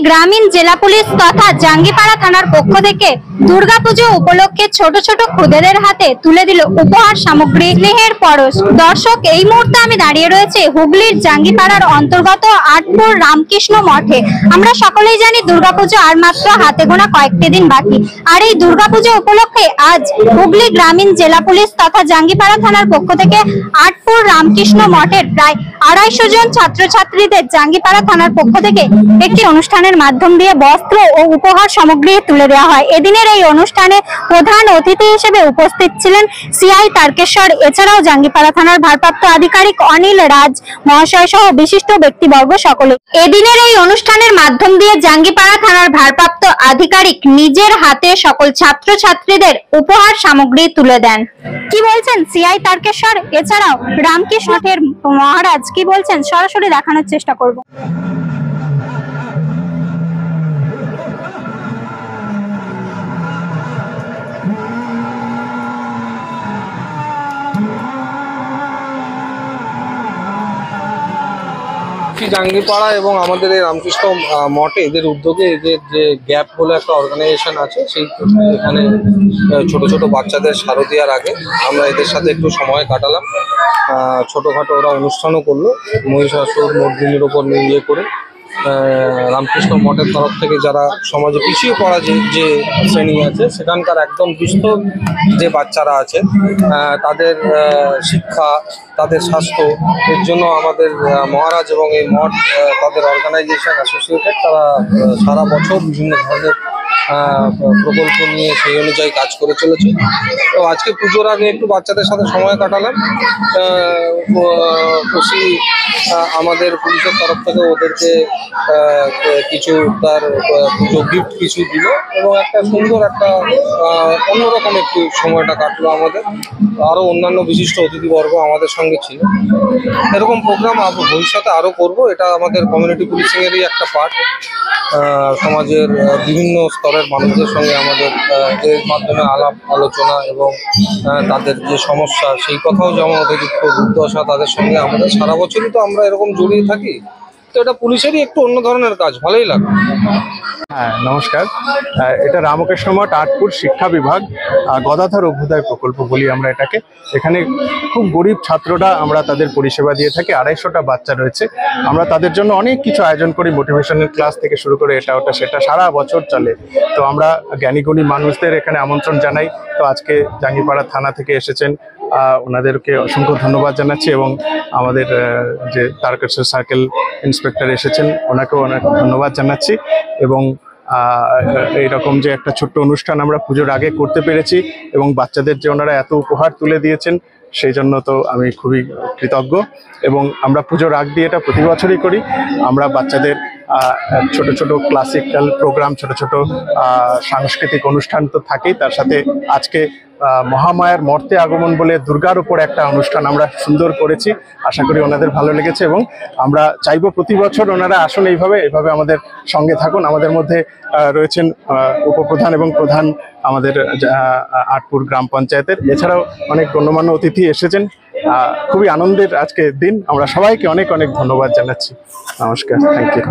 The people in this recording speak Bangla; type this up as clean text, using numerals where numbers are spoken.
গ্রামীণ জেলা পুলিশ তথা জাঙ্গিপাড়া থানার পক্ষ থেকে দুর্গাপুজো উপলক্ষে ছোট ছোট খুদেদের হাতে তুলে দিল উপহার সামগ্রী স্নেহের পরশ। দর্শক, এই মুহূর্তে আমি দাঁড়িয়ে রয়েছে হুগলির জাঙ্গিপাড়ার অন্তর্গত আটপুর রামকৃষ্ণ মঠে। আমরা সকলেই জানি দুর্গাপুজো আর মাত্র হাতে গোনা কয়েকটি দিন বাকি। আর এই দুর্গাপুজো উপলক্ষে আজ হুগলি গ্রামীণ জেলা পুলিশ তথা জাঙ্গিপাড়া থানার পক্ষ থেকে আটপুর রামকৃষ্ণ মঠের প্রায় 250 জন ছাত্রছাত্রীদের জাঙ্গিপাড়া থানার পক্ষ থেকে একটি অনুষ্ঠানের মাধ্যম দিয়ে বস্ত্র ও উপহার সামগ্রী তুলে দেওয়া হয়। এদিনের এই অনুষ্ঠানে প্রধান অতিথি হিসেবে উপস্থিত ছিলেন সিআই তারকেশ্বর, এছাড়াও জাঙ্গিপাড়া থানার ভারপ্রাপ্ত আধিকারিক অনিল রাজ মহাশয় সহ বিশিষ্ট ব্যক্তিবর্গ সকলে। এদিনের এই অনুষ্ঠানের মাধ্যম দিয়ে জাঙ্গিপাড়া থানার ভারপ্রাপ্ত আধিকারিক নিজের হাতে সকল ছাত্রছাত্রীদের উপহার সামগ্রী তুলে দেন। কি বলছেন সিআই তারকেশ্বর, এছাড়াও রামকৃষ্ণ মঠের মহারাজ কি বলছেন সরাসরি দেখানোর চেষ্টা করব। জাঙ্গিপাড়া এবং আমাদের এই রামকৃষ্ণ মঠে এদের উদ্যোগে এদের যে গ্যাপ বলে একটা অর্গানাইজেশন আছে, সেই এখানে ছোট ছোট বাচ্চাদের শারদীয়ার আগে আমরা এদের সাথে একটু সময় কাটালাম। ছোটোখাটো ওরা অনুষ্ঠানও করলো, মহিষাসুর মর্দিনীর ওপর নিয়ে করে। রামকৃষ্ণ মঠের তরফ থেকে যারা সমাজে পিছিয়ে পড়া যে শ্রেণী আছে, সেখানকার একদম দুস্থ যে বাচ্চারা আছে, তাদের শিক্ষা, তাদের স্বাস্থ্য, এর জন্য আমাদের মহারাজ এবং এই মঠ তাদের অর্গানাইজেশন অ্যাসোসিয়েটেড, তারা সারা বছর বিভিন্ন ধরনের প্রকল্প নিয়ে সেই অনুযায়ী কাজ করে চলেছে। তো আজকে পুজোর আগে একটু বাচ্চাদের সাথে সময় কাটালাম। খুশি আমাদের পুলিশের তরফ থেকে ওদেরকে কিছু তার পুজো গিফট কিছু দিল এবং একটা সুন্দর একটা অন্যরকম একটু সময়টা কাটলো আমাদের। আরও অন্যান্য বিশিষ্ট অতিথিবর্গ আমাদের সঙ্গে ছিল। এরকম প্রোগ্রাম ভবিষ্যতে আরও করব। এটা আমাদের কমিউনিটি পুলিশিংয়েরই একটা পার্ট। সমাজের বিভিন্ন স্তরের মানুষদের সঙ্গে আমাদের এর মাধ্যমে আলাপ আলোচনা এবং তাদের যে সমস্যা, সেই কথাও যেমন ওদের দুর্দশা, তাদের সঙ্গে আমাদের সারা বছরই তো আমরা এরকম জড়িয়ে থাকি। তো এটা পুলিশেরই একটু অন্য ধরনের কাজ, ভালোই লাগে। হ্যাঁ, নমস্কার। এটা রামকৃষ্ণ মঠ আটপুর শিক্ষা বিভাগ গদাধর অভ্যুদয় প্রকল্প বলি আমরা এটাকে। এখানে খুব গরিব ছাত্ররা আমরা তাদের পরিষেবা দিয়ে থাকি। 250টা বাচ্চা রয়েছে। আমরা তাদের জন্য অনেক কিছু আয়োজন করি, মোটিভেশনাল ক্লাস থেকে শুরু করে এটা ওটা সেটা সারা বছর চলে। তো আমরা জ্ঞানীগুণী মানুষদের এখানে আমন্ত্রণ জানাই। তো আজকে জাঙ্গিপাড়া থানা থেকে এসেছেন, ওনাদেরকে অসংখ্য ধন্যবাদ জানাচ্ছি এবং আমাদের যে তারকেশ্বর সার্কেল ইন্সপেক্টর এসেছেন, ওনাকেও অনেক ধন্যবাদ জানাচ্ছি। এবং এইরকম যে একটা ছোট্ট অনুষ্ঠান আমরা পুজোর আগে করতে পেরেছি এবং বাচ্চাদের যে ওনারা এত উপহার তুলে দিয়েছেন, সেই জন্য তো আমি খুবই কৃতজ্ঞ। এবং আমরা পুজোর আগ দিয়ে এটা প্রতি বছরই করি। আমরা বাচ্চাদের ছোট ছোট ক্লাসিক্যাল প্রোগ্রাম, ছোট ছোট সাংস্কৃতিক অনুষ্ঠান তো থাকেই, তার সাথে আজকে মহামায়ার মর্তে আগমন বলে দুর্গার উপর একটা অনুষ্ঠান আমরা সুন্দর করেছি। আশা করি ওনাদের ভালো লেগেছে এবং আমরা চাইবো প্রতি বছর ওনারা আসুন, এইভাবে আমাদের সঙ্গে থাকুন। আমাদের মধ্যে রয়েছেন উপপ্রধান এবং প্রধান আমাদের আটপুর গ্রাম পঞ্চায়েতের, এছাড়াও অনেক গণ্যমান্য অতিথি এসেছেন। খুবই আনন্দের আজকে দিন। আমরা সবাইকে অনেক অনেক ধন্যবাদ জানাচ্ছি। নমস্কার, থ্যাংক ইউ।